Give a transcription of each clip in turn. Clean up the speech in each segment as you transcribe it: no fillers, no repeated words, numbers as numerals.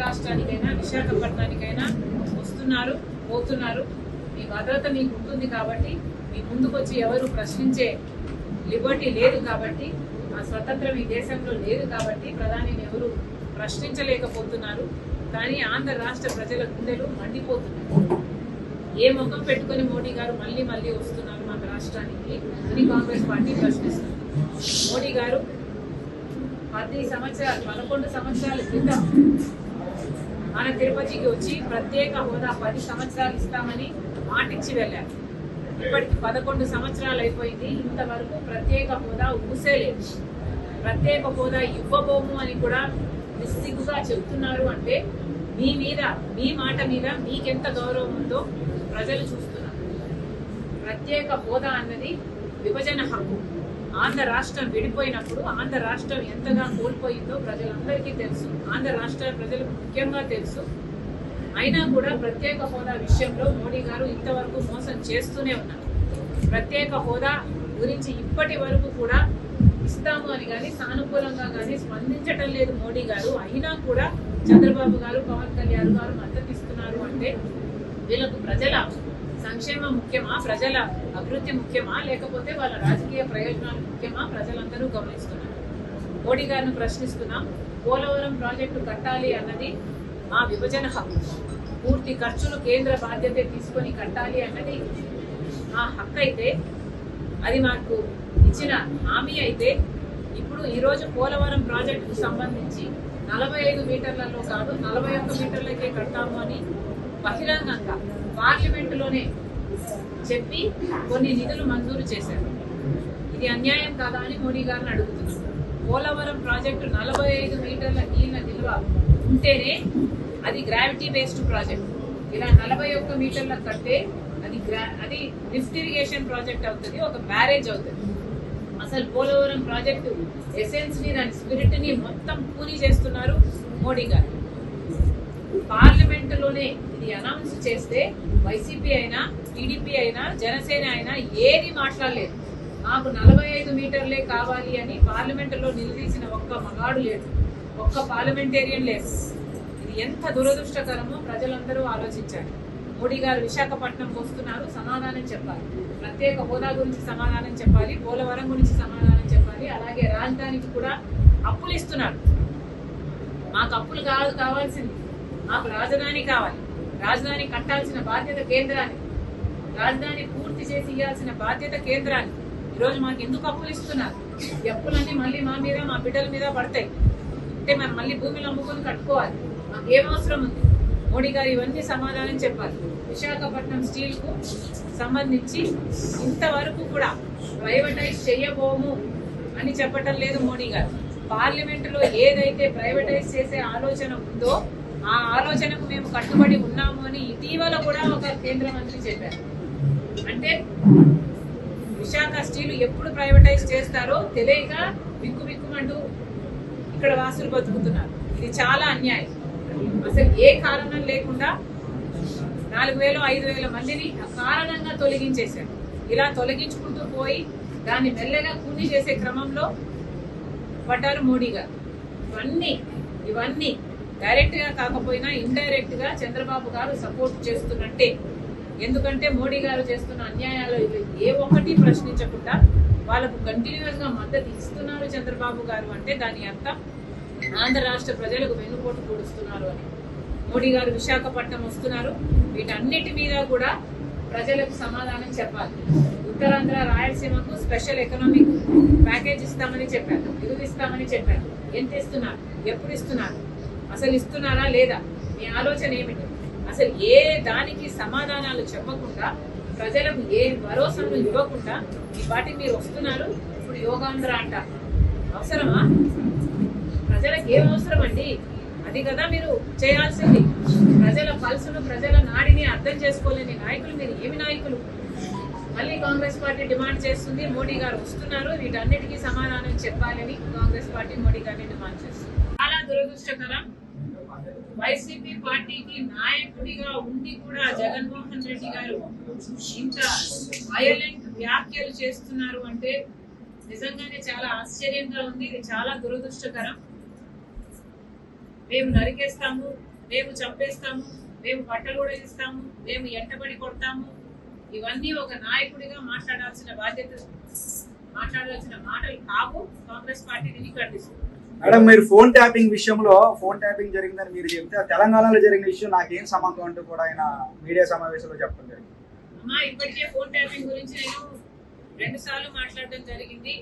రాష్ట్రానికైనా విశాఖపట్నానికైనా వస్తున్నారు, పోతున్నారు. మీ భద్రత మీకు ఉంటుంది కాబట్టి మీ ముందుకొచ్చి ఎవరు ప్రశ్నించే లిబర్టీ లేదు కాబట్టి, ఆ స్వతంత్రం ఈ దేశంలో లేదు కాబట్టి ప్రధానిని ఎవరు ప్రశ్నించలేకపోతున్నారు. కానీ ఆంధ్ర రాష్ట్ర ప్రజల గుండెలు మండిపోతున్నారు. ఏ ముఖం పెట్టుకుని మోడీ గారు మళ్ళీ మళ్ళీ వస్తున్నారు మన రాష్ట్రానికి అని కాంగ్రెస్ పార్టీ ప్రశ్నిస్తుంది. మోడీ గారు 11 సంవత్సరాల క్రితం మన తిరుపతికి వచ్చి ప్రత్యేక హోదా 10 సంవత్సరాలు ఇస్తామని మాటిచ్చి వెళ్ళారు. ఇప్పటికి 11 సంవత్సరాలు అయిపోయింది. ఇంతవరకు ప్రత్యేక హోదా ఊసేలేదు. ప్రత్యేక హోదా ఇవ్వబోము అని కూడా నిస్సిగ్గుగా చెప్తున్నారు. అంటే మీ మీద, మీ మాట మీద మీకెంత గౌరవం ఉందో ప్రజలు చూస్తున్నారు. ప్రత్యేక హోదా అన్నది విభజన హక్కు. ఆంధ్ర రాష్ట్రం విడిపోయినప్పుడు ఆంధ్ర రాష్ట్రం ఎంతగా కోల్పోయిందో ప్రజలందరికీ తెలుసు. ఆంధ్ర రాష్ట్ర ప్రజలకు ముఖ్యంగా తెలుసు. అయినా కూడా ప్రత్యేక హోదా విషయంలో మోడీ గారు ఇంతవరకు మోసం చేస్తూనే ఉన్నారు. ప్రత్యేక హోదా గురించి ఇప్పటి వరకు కూడా ఇస్తాము అని కానీ సానుకూలంగా కానీ స్పందించటం లేదు మోడీ గారు. అయినా కూడా చంద్రబాబు గారు, పవన్ కళ్యాణ్ గారు మద్దతు ఇస్తున్నారు. అంటే వీళ్ళకు ప్రజల సంక్షేమం ముఖ్యమా, ప్రజల అభివృద్ధి ముఖ్యమా, లేకపోతే వాళ్ళ రాజకీయ ప్రయోజనాలు ముఖ్యమా? ప్రజలందరూ గమనిస్తున్నారు. మోడీ గారిని ప్రశ్నిస్తున్నాం. పోలవరం ప్రాజెక్టు కట్టాలి అన్నది మా విభజన హక్కు. పూర్తి ఖర్చులు కేంద్ర బాధ్యత తీసుకొని కట్టాలి అన్నది మా హక్కు. అయితే అది మాకు ఇచ్చిన హామీ అయితే ఇప్పుడు ఈరోజు పోలవరం ప్రాజెక్టుకు సంబంధించి 45 మీటర్లలో కాదు 41 మీటర్లకే కడతాము అని బహిరంగంగా పార్లమెంటులోనే చెప్పి కొన్ని నిధులు మంజూరు చేశారు. ఇది అన్యాయం కాదా అని మోడీ గారిని అడుగుతున్నాం. పోలవరం ప్రాజెక్టు 45 మీటర్ల నీళ్ళ నిల్వ ఉంటేనే అది గ్రావిటీ బేస్డ్ ప్రాజెక్ట్. ఇలా 41 మీటర్ల కట్టే అది లిఫ్ట్ ఇరిగేషన్ ప్రాజెక్ట్ అవుతుంది, ఒక బ్యారేజ్ అవుతుంది. అసలు పోలవరం ప్రాజెక్టు ఎసెన్స్ ని, దాని స్పిరిట్ ని మొత్తం కూని చేస్తున్నారు మోడీ గారు. పార్లమెంటులోనే ఇది అనౌన్స్ చేస్తే వైసీపీ అయినా, టీడీపీ అయినా, జనసేన అయినా ఏది మాట్లాడలేదు. మాకు 45 మీటర్లే కావాలి అని పార్లమెంటులో నిలదీసిన ఒక్క మగాడు లేదు, ఒక్క పార్లమెంటేరియన్ లేదు. ఇది ఎంత దురదృష్టకరమో ప్రజలందరూ ఆలోచించారు. మోడీ గారు విశాఖపట్నంకి వస్తున్నారు, సమాధానం చెప్పాలి. ప్రత్యేక హోదా గురించి సమాధానం చెప్పాలి, పోలవరం గురించి సమాధానం చెప్పాలి. అలాగే రాజధానికి కూడా అప్పులు ఇస్తున్నారు. మాకు అప్పులు కావాల్సింది, మాకు రాజధాని కావాలి. రాజధాని కట్టాల్సిన బాధ్యత కేంద్రానికి, రాజధాని పూర్తి చేసి ఇవ్వాల్సిన బాధ్యత కేంద్రానికి. ఈరోజు మాకు ఎందుకు అప్పులు ఇస్తున్నారు? ఈ అప్పులన్నీ మళ్ళీ మా మీద, మా బిడ్డల మీద పడతాయి. అంటే మనం మళ్ళీ భూమిలో అమ్ముకొని కట్టుకోవాలి. మాకు ఏం అవసరం ఉంది? మోడీ గారు ఇవన్నీ సమాధానం చెప్పాలి. విశాఖపట్నం స్టీల్ కు సంబంధించి ఇంతవరకు కూడా ప్రైవేటైజ్ చేయబోము అని చెప్పటం లేదు మోడీ గారు. పార్లమెంటులో ఏదైతే ప్రైవేటైజ్ చేసే ఆలోచన ఉందో ఆ ఆలోచనకు మేము కట్టుబడి ఉన్నాము అని ఇటీవల కూడా ఒక కేంద్ర మంత్రి చెప్పారు. అంటే విశాఖ స్టీల్ ఎప్పుడు ప్రైవేటైజ్ చేస్తారో తెలియక బిక్కుమంటూ ఇక్కడ వాసులు బతుకుతున్నారు. ఇది చాలా అన్యాయం. అసలు ఏ కారణం లేకుండా 4000-5000 మందిని అకారణంగా తొలగించేశారు. ఇలా తొలగించుకుంటూ పోయి దాన్ని మెల్లగా కూని చేసే క్రమంలో పడ్డారు మోడీ గారు. ఇవన్నీ డైరెక్ట్ గా కాకపోయినా ఇండైరెక్ట్ గా చంద్రబాబు గారు సపోర్ట్ చేస్తున్నట్టే. ఎందుకంటే మోడీ గారు చేస్తున్న అన్యాయాలు ఏ ఒక్కటి ప్రశ్నించకుండా వాళ్ళకు కంటిన్యూస్ గా మద్దతు ఇస్తున్నారు చంద్రబాబు గారు. అంటే దాని అర్థం ఆంధ్ర రాష్ట్ర ప్రజలకు వెన్నుపోటు పొడుస్తున్నారు అని. మోడీ గారు విశాఖపట్నం వస్తున్నారు. వీటన్నిటి మీద కూడా ప్రజలకు సమాధానం చెప్పాలి. ఉత్తరాంధ్ర, రాయలసీమకు స్పెషల్ ఎకనామిక్ ప్యాకేజ్ ఇస్తామని చెప్పారు, నిధులు ఇస్తామని చెప్పారు. ఎంత ఇస్తున్నారు? ఎప్పుడు ఇస్తున్నారు? అసలు ఇస్తున్నారా లేదా? మీ ఆలోచన ఏమిటి? అసలు ఏ దానికి సమాధానాలు చెప్పకుండా, ప్రజలకు ఏ భరోసాను ఇవ్వకుండా ఈ పార్టీ మీరు వస్తున్నారు. ఇప్పుడు యోగాంధ్ర అంటారు. అవసరమా? ప్రజలకు ఏం అవసరం అండి? అది కదా మీరు చేయాల్సింది. ప్రజల పల్సును, ప్రజల నాడిని అర్థం చేసుకోలేని నాయకులు మీరు ఏమి నాయకులు? మళ్ళీ కాంగ్రెస్ పార్టీ డిమాండ్ చేస్తుంది, మోడీ గారు వస్తున్నారు, వీటన్నిటికీ సమాధానం చెప్పాలని కాంగ్రెస్ పార్టీ మోడీ గారిని డిమాండ్ చేస్తుంది. చాలా దురదృష్టకరం. వైసీపీ పార్టీకి నాయకుడిగా ఉండి కూడా జగన్మోహన్ రెడ్డి గారు ఇంత వయలెంట్ వ్యాఖ్యలు చేస్తున్నారు అంటే నిజంగానే చాలా ఆశ్చర్యంగా ఉంది. ఇది చాలా దురదృష్టకరం. మేము నరికేస్తాము, మేము చంపేస్తాము, మేము బట్టలు కూడా ఇస్తాము, మేము ఎంటబడి కొడతాము, ఇవన్నీ ఒక నాయకుడిగా మాట్లాడాల్సిన మాటలు కావు. కాంగ్రెస్ పార్టీ దీన్ని ఖండిస్తుంది. మేడం, మీరు ఫోన్ ట్యాపింగ్ విషయంలో ఫోన్ ట్యాపింగ్ జరిగిందని మీరు చెప్తే తెలంగాణలో జరిగిన విషయం నాకేం సంబంధం అంటూ కూడా ఆయన మీడియా సమావేశంలో చెప్పడం జరిగింది. అమ్మా, ఇప్పటికే ఫోన్ ట్యాపింగ్ గురించి నేను 2 సార్లు మాట్లాడడం జరిగింది.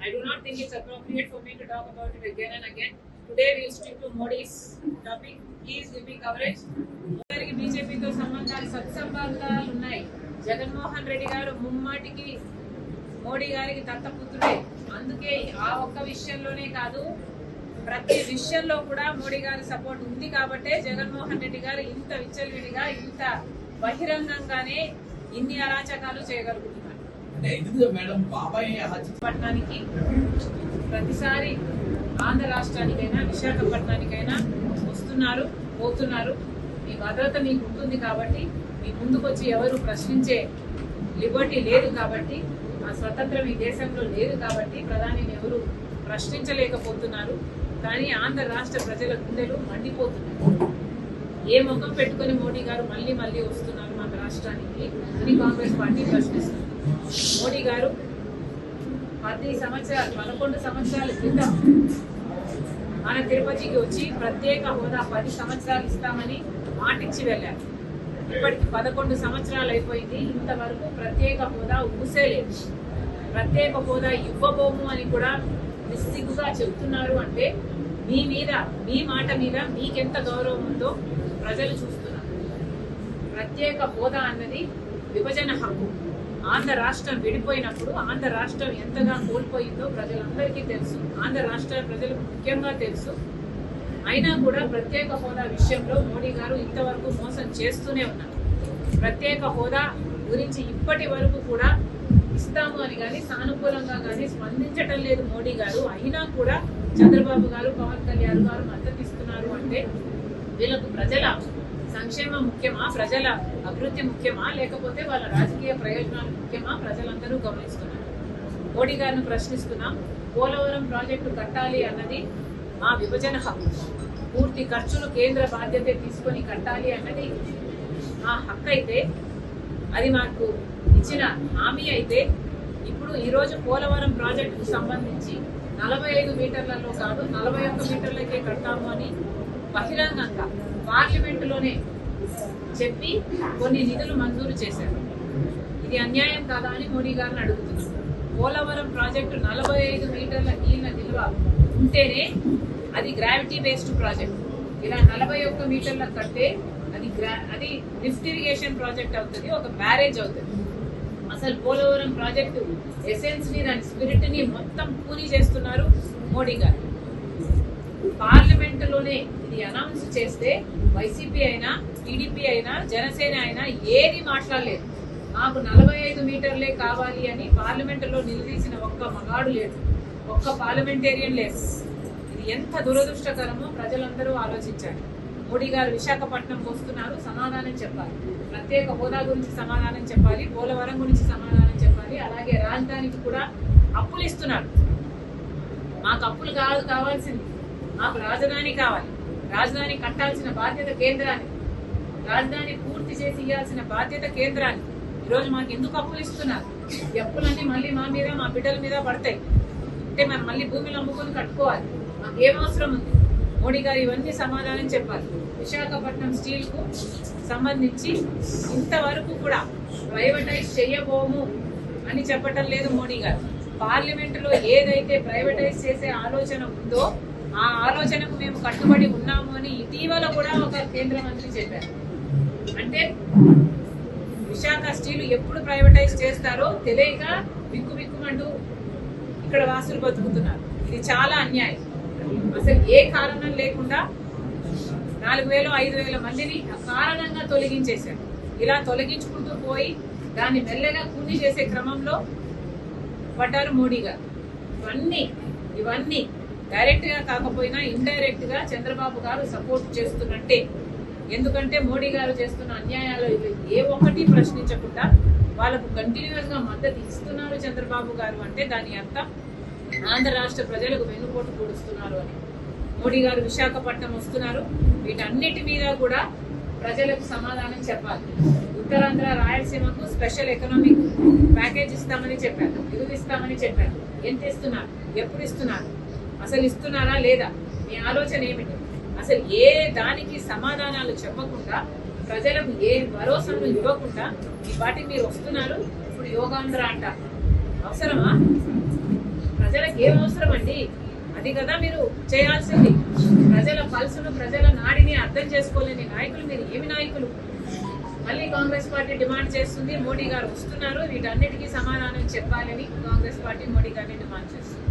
I do not think it's appropriate for me to talk about it again and again. Today we will stick to Modi's topic. He is giving coverage. మోడీకి బీజేపీతో సత్సంబంధాలు ఉన్నాయి. జగన్మోహన్ రెడ్డి గారు ముమ్మాటికి మోడీ గారికి దత్తపుత్రుడే. అందుకే ఆ ఒక్క విషయంలోనే కాదు, ప్రతి విషయంలో కూడా మోడీ గారి సపోర్ట్ ఉంది కాబట్టే జగన్మోహన్ రెడ్డి గారు ఇంత విచ్చలవిడిగా, ఇంత బహిరంగంగానే ఇన్ని అరాచకాలు చేయగలుగుతున్నారు. పట్టణానికి ప్రతిసారి ఆంధ్ర రాష్ట్రానికైనా విశాఖపట్నానికైనా వస్తున్నారు, పోతున్నారు. మీ భద్రత మీకు ఉంటుంది కాబట్టి, మీ ముందుకొచ్చి ఎవరు ప్రశ్నించే లిబర్టీ లేదు కాబట్టి, ఆ స్వతంత్రం ఈ దేశంలో లేదు కాబట్టి ప్రధానిని ఎవరు ప్రశ్నించలేకపోతున్నారు. కానీ ఆంధ్ర రాష్ట్ర ప్రజల గుండెలు మండిపోతున్నారు. ఏ ముఖం పెట్టుకుని మోడీ గారు మళ్ళీ మళ్ళీ వస్తున్నారు మన రాష్ట్రానికి అని కాంగ్రెస్ పార్టీ ప్రశ్నిస్తుంది. మోడీ గారు 11 సంవత్సరాల క్రితం మన తిరుపతికి వచ్చి ప్రత్యేక హోదా 10 సంవత్సరాలు ఇస్తామని మాటిచ్చి వెళ్ళారు. ఇప్పటికి 11 సంవత్సరాలు అయిపోయింది. ఇంతవరకు ప్రత్యేక హోదా ఊసేలేదు. ప్రత్యేక హోదా ఇవ్వబోము అని కూడా నిస్సిగ్గుగా చెప్తున్నారు. అంటే మీ మాట మీద మీకెంత గౌరవం ఉందో ప్రజలు చూస్తున్నారు. ప్రత్యేక హోదా అన్నది విభజన హక్కు. ఆంధ్ర రాష్ట్రం విడిపోయినప్పుడు ఆంధ్ర రాష్ట్రం ఎంతగా కోల్పోయిందో ప్రజలందరికీ తెలుసు. ఆంధ్ర రాష్ట్ర ప్రజలకు ముఖ్యంగా తెలుసు. అయినా కూడా ప్రత్యేక హోదా విషయంలో మోడీ గారు ఇంతవరకు మోసం చేస్తూనే ఉన్నారు. ప్రత్యేక హోదా గురించి ఇప్పటి వరకు కూడా ఇస్తాము అని కానీ సానుకూలంగా కానీ స్పందించటం లేదు మోడీ గారు. అయినా కూడా చంద్రబాబు గారు, పవన్ కళ్యాణ్ గారు మద్దతు ఇస్తున్నారు. అంటే వీళ్ళకు ప్రజల సంక్షేమం ముఖ్యమా, ప్రజల అభివృద్ధి ముఖ్యమా, లేకపోతే వాళ్ళ రాజకీయ ప్రయోజనాలు ముఖ్యమా? ప్రజలందరూ గమనిస్తున్నారు. మోడీ గారిని ప్రశ్నిస్తున్నాం. పోలవరం ప్రాజెక్టు కట్టాలి అన్నది మా విభజన హక్కు. పూర్తి ఖర్చులు కేంద్ర బాధ్యత తీసుకొని కట్టాలి అన్నది మా హక్కు. అయితే అది మాకు ఇచ్చిన హామీ అయితే ఇప్పుడు ఈరోజు పోలవరం ప్రాజెక్టుకు సంబంధించి 45 మీటర్లలో కాదు 41 మీటర్లకే కడతాము అని బహిరంగంగా పార్లమెంటులోనే చెప్పి కొన్ని నిధులు మంజూరు చేశారు. ఇది అన్యాయం కాదా అని మోడీ గారిని అడుగుతున్నాం. పోలవరం ప్రాజెక్టు 45 మీటర్ల నీళ్ళ నిల్వ ఉంటేనే అది గ్రావిటీ బేస్డ్ ప్రాజెక్ట్. ఇలా 41 మీటర్ల కడితే అది లిఫ్ట్ ఇరిగేషన్ ప్రాజెక్ట్ అవుతుంది, ఒక బ్యారేజ్ అవుతుంది. అసలు పోలవరం ప్రాజెక్టు ఎసెన్స్ ని, దాని స్పిరిట్ ని మొత్తం కూని చేస్తున్నారు మోడీ గారు. పార్లమెంటులోనే ఇది అనౌన్స్ చేస్తే వైసీపీ అయినా, టీడీపీ అయినా, జనసేన అయినా ఏది మాట్లాడలేదు. మాకు 45 మీటర్లే కావాలి అని పార్లమెంటులో నిలదీసిన ఒక్క మగాడు లేడు, ఒక్క పార్లమెంటేరియన్ లేదు. ఇది ఎంత దురదృష్టకరమో ప్రజలందరూ ఆలోచించారు. మోడీ గారు విశాఖపట్నంకి వస్తున్నారు, సమాధానం చెప్పాలి. ప్రత్యేక హోదా గురించి సమాధానం చెప్పాలి, పోలవరం గురించి సమాధానం చెప్పాలి. అలాగే రాజధానికి కూడా అప్పులు ఇస్తున్నారు. మాకు అప్పులు కావాల్సింది, మాకు రాజధాని కావాలి. రాజధాని కట్టాల్సిన బాధ్యత కేంద్రానికి, రాజధాని పూర్తి చేసి ఇవ్వాల్సిన బాధ్యత కేంద్రానికి. ఈరోజు మాకు ఎందుకు అప్పులు ఇస్తున్నారు? ఈ అప్పులన్నీ మళ్ళీ మా మీద, మా బిడ్డల మీద పడతాయి. అంటే మనం మళ్ళీ భూమిని అమ్ముకొని కట్టుకోవాలి. మాకు ఏం అవసరం ఉంది? మోడీ గారు ఇవన్నీ సమాధానం చెప్పాలి. విశాఖపట్నం స్టీల్ కు సంబంధించి ఇంతవరకు కూడా ప్రైవేటైజ్ చేయబోము అని చెప్పటం లేదు మోడీ గారు. పార్లమెంటులో ఏదైతే ప్రైవేటైజ్ చేసే ఆలోచన ఉందో ఆ ఆలోచనకు మేము కట్టుబడి ఉన్నాము అని ఇటీవల కూడా ఒక కేంద్ర మంత్రి చెప్పారు. అంటే విశాఖ స్టీల్ ఎప్పుడు ప్రైవేటైజ్ చేస్తారో తెలియక బిక్కుమంటూ ఇక్కడ వాసులు బతుకుతున్నారు. ఇది చాలా అన్యాయం. అసలు ఏ కారణం లేకుండా 4,000-5,000 మందిని అకారణంగా తొలగించేశారు. ఇలా తొలగించుకుంటూ పోయి దాన్ని మెల్లగా కూని చేసే క్రమంలో పడ్డారు మోడీ గారు. ఇవన్నీ డైరెక్ట్ గా కాకపోయినా ఇండైరెక్ట్ గా చంద్రబాబు గారు సపోర్ట్ చేస్తున్నట్టే. ఎందుకంటే మోడీ గారు చేస్తున్న అన్యాయాలు ఏ ఒక్కటి ప్రశ్నించకుండా వాళ్ళకు కంటిన్యూస్ గా మద్దతు ఇస్తున్నారు చంద్రబాబు గారు. అంటే దాని అర్థం ఆంధ్ర రాష్ట్ర ప్రజలకు వెన్నుపోటు పొడుస్తున్నారు అని. మోడీ గారు విశాఖపట్నం వస్తున్నారు. వీటన్నిటి మీద కూడా ప్రజలకు సమాధానం చెప్పాలి. ఉత్తరాంధ్ర రాయలసీమకు స్పెషల్ ఎకనామిక్ ప్యాకేజ్ ఇస్తామని చెప్పారు, నిధులు ఇస్తామని చెప్పారు. ఎంత ఇస్తున్నారు, ఎప్పుడు ఇస్తున్నారు, అసలు ఇస్తున్నారా లేదా, మీ ఆలోచన ఏమిటి? అసలు ఏ దానికి సమాధానాలు చెప్పకుండా, ప్రజలకు ఏ భరోసాను ఇవ్వకుండా ఈ పార్టీ మీరు వస్తున్నారు. ఇప్పుడు యోగాంధ్ర అంటారు. అవసరమా? ప్రజలకు ఏం అవసరం అండి? అది కదా మీరు చేయాల్సింది. ప్రజల పల్సును, ప్రజల నాడిని అర్థం చేసుకోలేని నాయకులు మీరు ఏమి నాయకులు? మళ్ళీ కాంగ్రెస్ పార్టీ డిమాండ్ చేస్తుంది, మోడీ గారు వస్తున్నారు, వీటన్నిటికీ సమాధానం చెప్పాలని కాంగ్రెస్ పార్టీ మోడీ గారిని డిమాండ్ చేస్తుంది.